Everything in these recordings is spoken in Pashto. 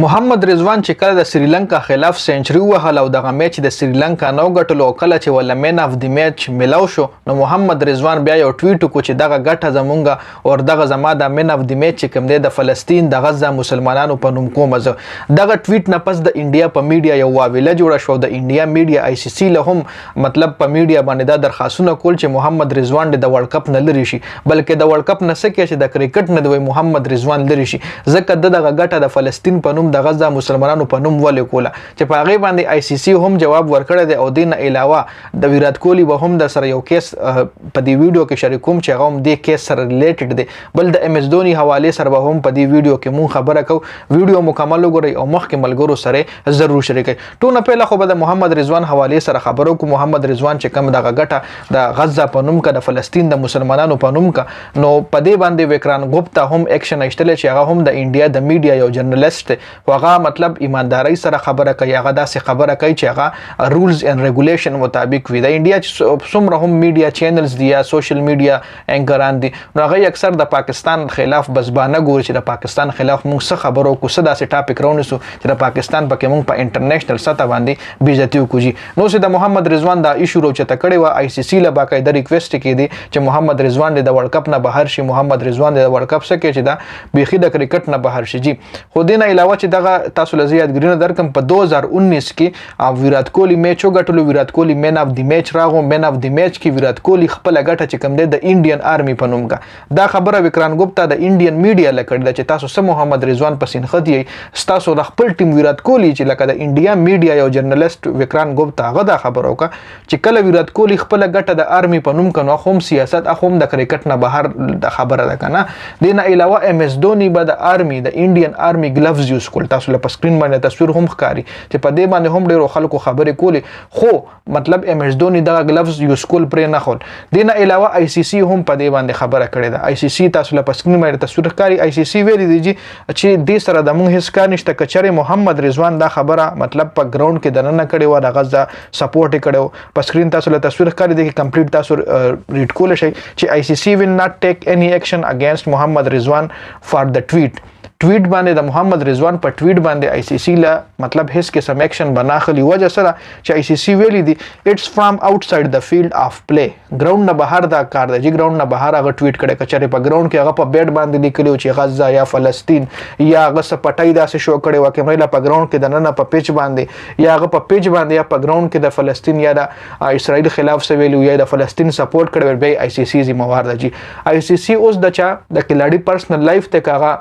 محمد رضوان چې کله د سریلانکا خلاف سنچري وهله او دغه میچ د سریلانکا نو ګټلو او کله چې ولا مین اف دی میچ ملاو شو نو محمد رضوان بیا یو ټویټ وکړ چې دغه ګټه زمونږه او دغه زما د مین اف دی میچ کوم دی د فلسطین د غزه مسلمانانو په نوم کوم زه دغه ټویټ نه پس د انډیا په میډیا یو واویله جوړه شو د انډیا میډیا آی سی سی له هم مطلب په میډیا باندې دا درخواستونه کول چې محمد رضوان د ورلد کپ نه لری شي بلکې د ورلد کپ نه سکه چې د کرکټ نه دی محمد رضوان لری شي ځکه دغه ګټه د فلسطین په نوم د غزه مسلمانانو په نوم ولې کوله چې په هغه باندې آی سی سی هم جواب ورکړی دی او دین علاوه د ویرات کوهلی به هم د سره یو کیس په دې ویډیو کې شریکوم چې هغه هم دې کیس سره ریلیټډ دی بل د ام اس دونی حواله سره به هم په دې ویډیو کې مون خبره کو ویډیو مکمل وګورئ او مخکې ملګرو سره ضرور شریکئ ټول پهله خو به د محمد رضوان حواله سره خبرو کو محمد رضوان چې کوم دغه ګټه د غزه په نوم کې د فلسطین د مسلمانانو په نوم کې نو په دې باندې وکران ګوپتا هم اکشن ایستل چې هغه هم د انډیا د میډیا یو جرنالست او هغه مطلب ایمانداري سره خبره کوي هغه داسې خبره کوي چې هغه رولز اند ریګولیشن مطابق وي د انډیا چې څومره هم میډیا چینلز دي یا سوشل میډیا انکران دي نو هغه اکثر د پاکستان خلاف بزبانه ګوري چې د پاکستان خلاف موږ څه خبرو کو څه داسې ټاپک راونیسو چې د پاکستان پکې موږ په انټرنیشنل سطح باندې بیزتی وکړي نو چې د محمد رضوان دا ایشو روچته کړي و آی سی سی له باقاعده ریکوست کړي چې محمد رضوان د ورلد کپ نه بهر شي محمد رضوان د ورلد کپ سکه چې دا بيخي د کرکټ نه بهر شي خو دین علاوه چې دغه تاسو لزیاتګرینه درکم په 2019 کې ویرات کوهلی میچ وګټلو ویرات کوهلی مین اف دی میچ راغو مین اف دی میچ کې ویرات کوهلی خپل ګټه چې کم دی د انډین آرمی په نوم کا دا خبره وکران ګوپتا د انډین میډیا لکړه چې تاسو سم محمد رضوان پسین خدي تاسو د خپل ټیم ویرات کوهلی چې لکه د انډیا میډیا یو جرنالست وکران ګوپتا هغه دا خبره وکړه چې کله ویرات کوهلی خپل ګټه د آرمی په نوم کنو خو سیاست اخوم د کرکټ نه بهر د خبره ده کنه دین علاوه ام اس دونی به د آرمی د انډین آرمی گلوز یوز کول تاسو له سکرین باندې تصویر هم ښکاری چې په دې باندې هم ډیرو خلکو خبرې کولې خو مطلب ام اس دونی دغه گلوز یوز کول پرې نه خول دین علاوه آی سی سی هم په دې باندې خبره کړې ده آی سی سی تاسو له سکرین باندې تصویر ښکاری آی سی سی ویلي دی چې دې سره د مونږ هیڅ کار نشته کچره محمد رضوان دا خبره مطلب په ګراوند کې دننه کړي و د غزه سپورټ کړو په سکرین تاسو له تصویر ښکاری دی کمپلیټ تاسو ریډ کول شي چې آی سی سی will not take any action against محمد رضوان for the tweet باندې د محمد رضوان په ټویټ باندې آی سی سی لا مطلب هیڅ قسم اکشن بناخلی وجه سره چې آی سی سی ویلي دي اټس فرام آوټساید د فیلډ اف پلی ګراوند نه بهر دا کار دی چې ګراوند نه بهر هغه ټویټ کړي کچره په ګراوند کې هغه په بیډ باندې لیکلو چې غزه یا فلسطین یا هغه سپټای داسې شو کړي وکه مې لا په ګراوند کې د نن په پیچ باندې یا هغه په پیچ باندې یا په ګراوند کې د فلسطین یا د اسرائیل خلاف سویلو یا د فلسطین سپورټ کړي به آی سی سی ذمہوار دی آی سی سی اوس د چا د کلاډي پرسنل لایف ته کاغه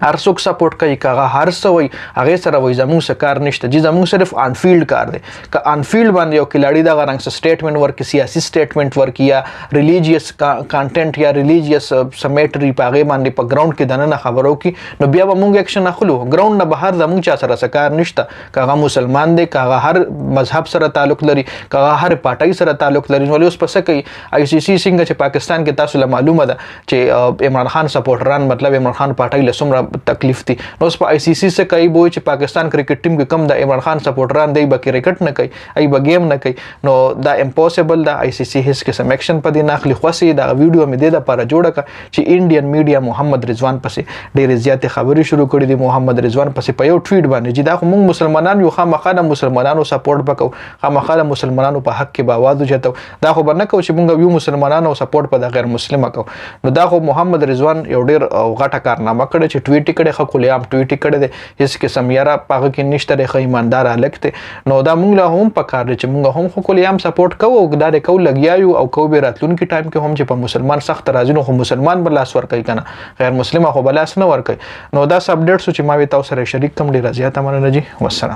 هر څوک سپورټ کوي کاغه هر څه وي هغه سره وای زموږ څه کار نشته چې زموږ صرف آن فیلډ کار دی که آن فیلډ باندې یو کلاړی دا غرنګ سټیټمنټ ورکړي سیاسي سټیټمنټ ورکړي یا ریلیجیس کانټینټ یا ریلیجیس سمیټری په هغه باندې په ګراوند کې دنه خبرو کې نو بیا به مونږ اکشن اخلو ګراوند نه بهر زموږ چا سره څه کار نشته کاغه مسلمان دی کاغه هر مذهب سره تعلق لري کاغه هر پارټای سره تعلق لري نو اوس پس کوي آی سی سی څنګه چې پاکستان کې تاسو له معلومه ده چې عمران خان سپورټران مطلب عمران خان پارټای له سمره تکلیف دي نو په آی سی سی څخه کوي بوي چې پاکستان کرکټ ټیم کې کم د عمران خان سپورټران دی به کرکټ نه کوي ای به گیم نه کوي نو دا امپوسیبل دا آی سی سی هیڅ قسم اکشن پدې نه اخلي خو سي دا ویډیو مې د لپاره جوړه ک چې انډین میډیا محمد رضوان پسې ډېر زیات خبرې شروع کړې دي محمد رضوان پسې په یو ټویټ باندې چې دا خو موږ مسلمانان یو خامخا د مسلمانانو سپورټ وکاو خامخا د مسلمانانو په حق کې باواز وجته دا خو برنه کو چې موږ یو مسلمانانو سپورټ په د غیر مسلمان کو نو دا خو محمد رضوان یو ډېر غټه کارنامه کړې چې ټویټ کړي خو کله هم ټویټ کړي دي هیڅ قسم یاره پاغه کې نشته د ایماندار الکته نو دا مونږ له هم پکار چې مونږ هم خو کله هم سپورټ کوو او دا کو لګیایو او کو به راتلونکي ټایم کې هم چې په مسلمان سخت راځي نو خو مسلمان بلاس ور کوي کنه غیر مسلمان خو بلاس نه ور کوي نو دا سب ډیټ چې ما وی تاسو سره شریک کوم ډیر زیاته مننه جی والسلام